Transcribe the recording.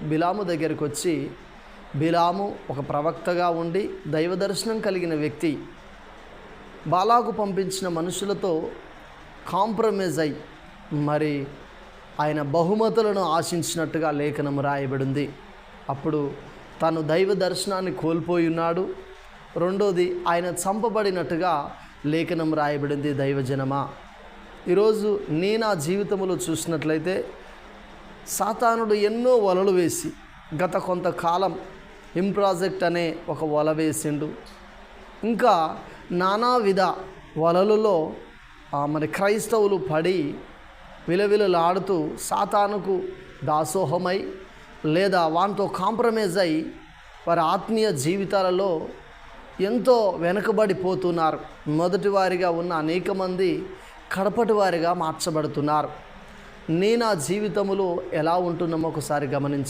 బిలాము దగ్గరికి వచ్చి, బిలాము ఒక ప్రవక్తగా ఉండి దైవ దర్శనం కలిగిన వ్యక్తి, బాలాకు పంపించిన మనుషులతో కాంప్రమైజ్ అయి మరి ఆయన బహుమతులను ఆశించినట్టుగా లేఖనం రాయబడింది. అప్పుడు తను దైవ దర్శనాన్ని కోల్పోయి ఉన్నాడు. రెండోది, ఆయన చంపబడినట్టుగా లేఖనం రాయబడింది. దైవజనమా, ఈరోజు నీ నా జీవితంలో చూసినట్లయితే సాతానుడు ఎన్నో వలలు వేసి గత కొంతకాలం ఇంప్రాజెక్ట్ అనే ఒక వల వేసిండు. ఇంకా నానావిధ వలలలో మరి క్రైస్తవులు పడి విలవిలలాడుతూ సాతానుకు దాసోహమై లేదా వానితో కాంప్రమైజ్ అయి వారి ఆత్మీయ జీవితాలలో ఎంతో వెనుకబడిపోతున్నారు. మొదటి వారిగా ఉన్న అనేక మంది కడపటి వారిగా మార్చబడుతున్నారు. నీ నా జీవితంలో ఎలా ఉంటున్నామో ఒకసారి గమనించాలి.